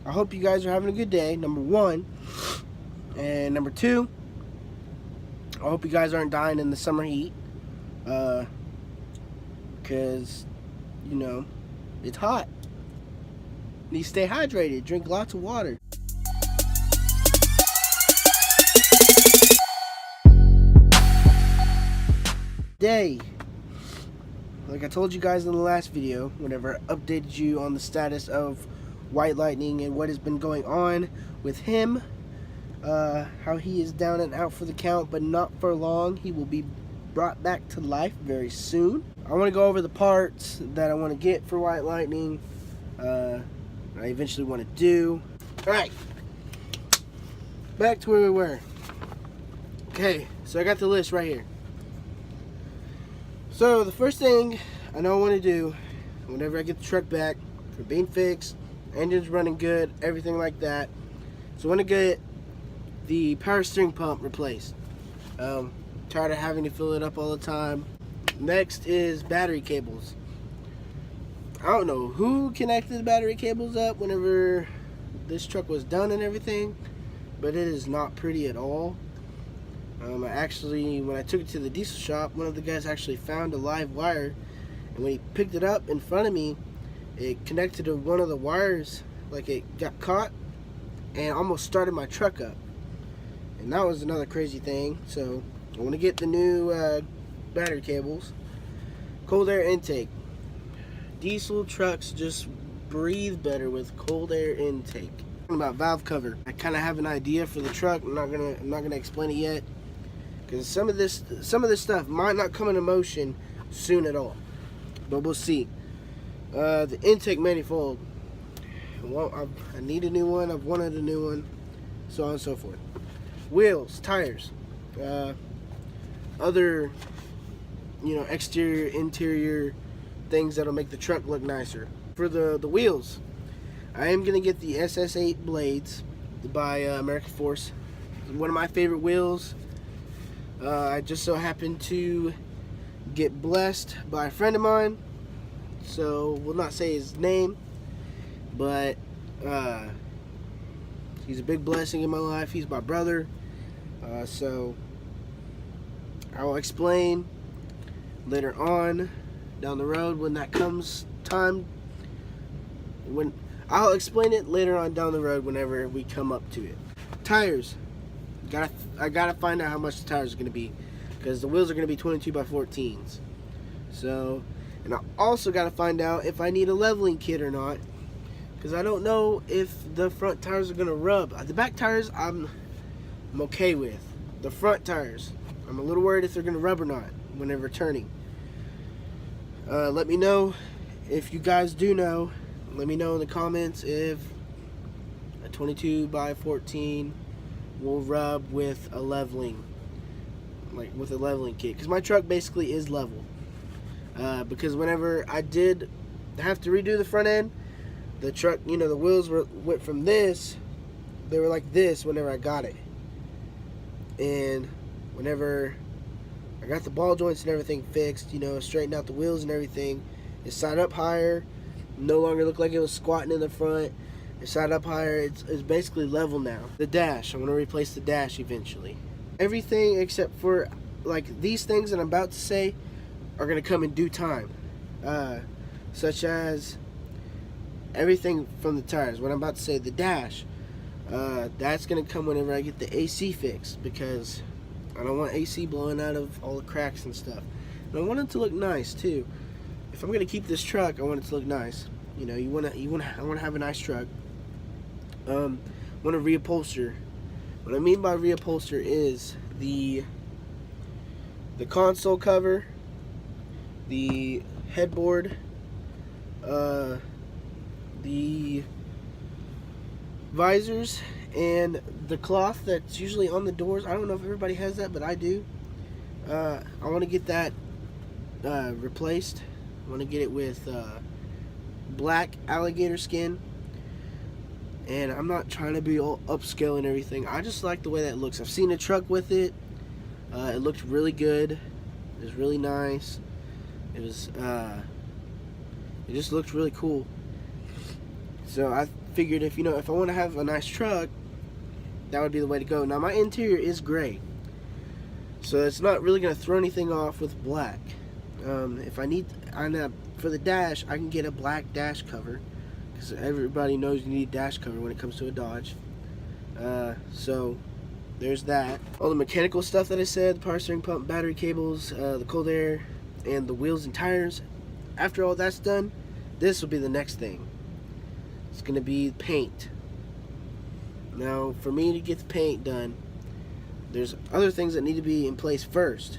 I hope you guys are having a good day, number one. And number two, I hope you guys aren't dying in the summer heat. Because, you know, it's hot. You need to stay hydrated. Drink lots of water. Day. Like I told you guys in the last video, whenever I updated you on the status of White Lightning and what has been going on with him, how he is down and out for the count, but not for long. He will be brought back to life very soon. I want to go over the parts that I want to get for White Lightning. I eventually want to do. Alright, back to where we were. Okay, so I got the list right here. So the first thing I know I want to do whenever I get the truck back, for being fixed, engine's running good, everything like that, so I want to get the power steering pump replaced. Tired of having to fill it up all the time. Next is battery cables. I don't know who connected the battery cables up whenever this truck was done and everything, but it is not pretty at all. When I took it to the diesel shop, one of the guys actually found a live wire, and when he picked it up in front of me, it connected to one of the wires, like it got caught and almost started my truck up. And that was another crazy thing. So I want to get the new battery cables. Cold air intake. Diesel trucks just breathe better with cold air intake. About valve cover, I kind of have an idea for the truck. I'm not gonna explain it yet, because some of this stuff might not come into motion soon at all, but we'll see. The intake manifold, well, I need a new one. I've wanted a new one, so on and so forth. Wheels, tires, other, exterior, interior things that'll make the truck look nicer. For the wheels, I am gonna get the SS8 blades by American Force. One of my favorite wheels. I just so happened to get blessed by a friend of mine, so we'll not say his name, but he's a big blessing in my life. He's my brother, so I will explain later on down the road when that comes time. I'll explain it later on down the road whenever we come up to it. Tires. I gotta find out how much the tires are gonna be, because the wheels are gonna be 22 by 14s. So, and I also gotta find out if I need a leveling kit or not, because I don't know if the front tires are gonna rub. The back tires I'm okay with. The front tires, I'm a little worried if they're gonna rub or not whenever turning. Let me know if you guys do know. Let me know in the comments if a 22 by 14 will rub with a leveling, with a leveling kit, because my truck basically is level. Because whenever I did have to redo the front end, the truck, the wheels went from this, they were like this whenever I got it, and whenever I got the ball joints and everything fixed, straightened out the wheels and everything, it sat up higher, no longer looked like it was squatting in the front. It sat up higher. It's basically level now. The dash, I'm going to replace the dash eventually. Everything except for these things that I'm about to say are going to come in due time, such as everything from the tires. What I'm about to say, the dash, that's going to come whenever I get the AC fixed, because I don't want AC blowing out of all the cracks and stuff. And I want it to look nice too. If I'm going to keep this truck, I want it to look nice. I want to have a nice truck. Want to reupholster. What I mean by reupholster is the console cover, the headboard, the visors, and the cloth that's usually on the doors. I don't know if everybody has that, but I do. I want to get that replaced. I want to get it with black alligator skin, and I'm not trying to be all upscale and everything. I just like the way that looks. I've seen a truck with it. It looked really good. It was really nice. It just looked really cool. So I figured if I want to have a nice truck, that would be the way to go. Now my interior is gray, so it's not really going to throw anything off with black. If I need, for the dash, I can get a black dash cover, because everybody knows you need a dash cover when it comes to a Dodge. So there's that. All the mechanical stuff that I said, the power steering pump, battery cables, the cold air, and the wheels and tires. After all that's done, this will be the next thing. It's going to be paint. Now, for me to get the paint done, there's other things that need to be in place first.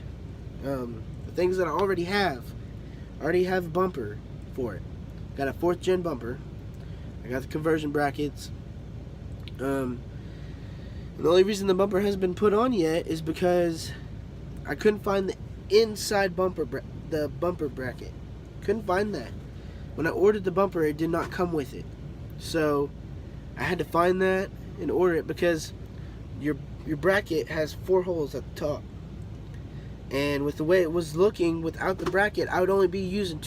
The things that I already have a bumper for it. Got a 4th gen bumper. I got the conversion brackets. And the only reason the bumper hasn't been put on yet is because I couldn't find the inside bumper, the bumper bracket. Couldn't find that. When I ordered the bumper, it did not come with it. So I had to find that and order it, because your bracket has 4 holes at the top. And with the way it was looking without the bracket, I would only be using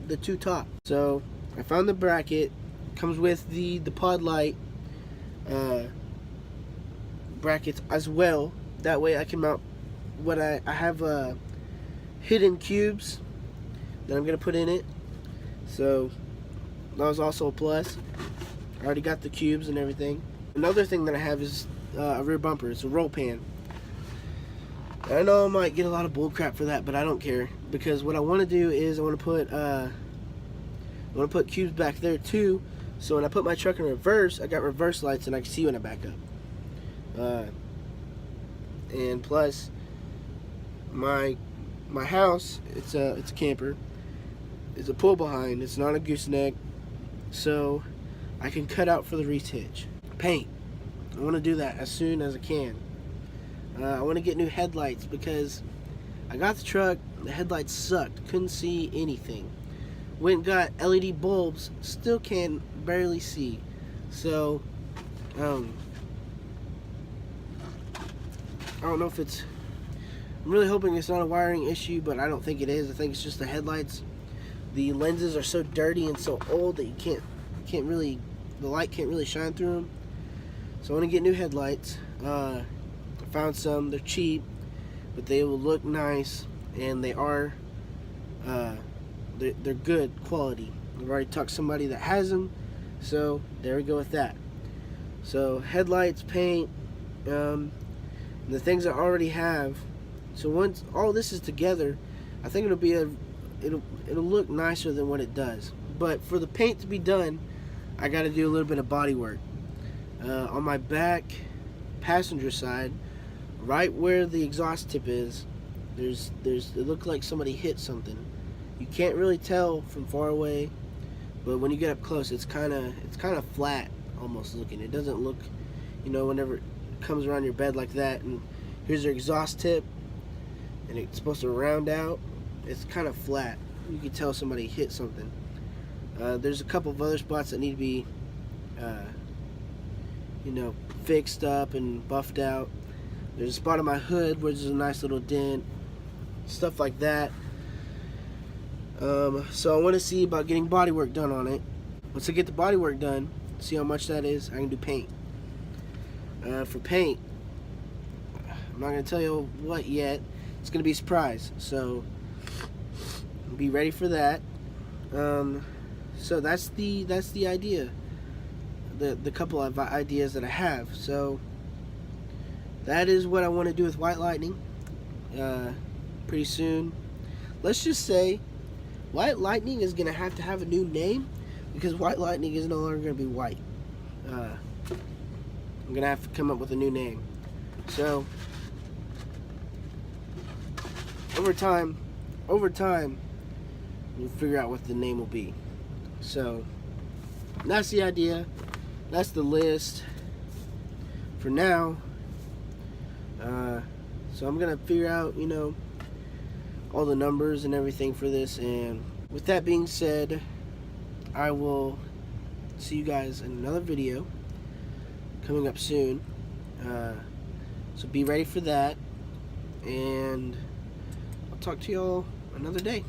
the two top. So I found the bracket. Comes with the pod light brackets as well. That way I can mount what I have hidden cubes that I'm gonna put in it. So that was also a plus. I already got the cubes and everything. Another thing that I have is a rear bumper. It's a roll pan. I know I might get a lot of bull crap for that, but I don't care, because what I want to do is I want to put cubes back there too. So when I put my truck in reverse, I got reverse lights and I can see when I back up. And plus, my house, it's a camper. It's a pull behind. It's not a gooseneck, so I can cut out for the reach hitch. Paint. I want to do that as soon as I can. I want to get new headlights, because I got the truck, the headlights sucked, couldn't see anything. Went and got LED bulbs, still can barely see. So I don't know if it's, I'm really hoping it's not a wiring issue, but I don't think it is. I think it's just the headlights. The lenses are so dirty and so old that you can't really, the light can't really shine through them. So I want to get new headlights. I found some. They're cheap, but they will look nice, and they are they're good quality. I've already talked to somebody that has them, so there we go with that. So headlights, paint, and the things I already have. So once all this is together, I think it'll look nicer than what it does. But for the paint to be done, I got to do a little bit of body work. On my back passenger side, right where the exhaust tip is, it looked like somebody hit something. You can't really tell from far away, but when you get up close, it's kind of flat almost looking. It doesn't look, whenever it comes around your bed like that, and here's your exhaust tip, and it's supposed to round out. It's kind of flat. You can tell somebody hit something. There's a couple of other spots that need to be fixed up and buffed out. There's a spot on my hood where there's a nice little dent, stuff like that. So I want to see about getting body work done on it. Once I get the body work done, see how much that is, I can do paint. For paint, I'm not going to tell you what yet. It's going to be a surprise, so be ready for that. So that's the idea. The couple of ideas that I have. So that is what I want to do with White Lightning pretty soon. Let's just say White Lightning is going to have a new name, because White Lightning is no longer going to be white. I'm going to have to come up with a new name. So over time we'll figure out what the name will be. So that's the idea. That's the list for now. So I'm gonna figure out, all the numbers and everything for this. And with that being said, I will see you guys in another video coming up soon. So be ready for that, and I'll talk to y'all another day.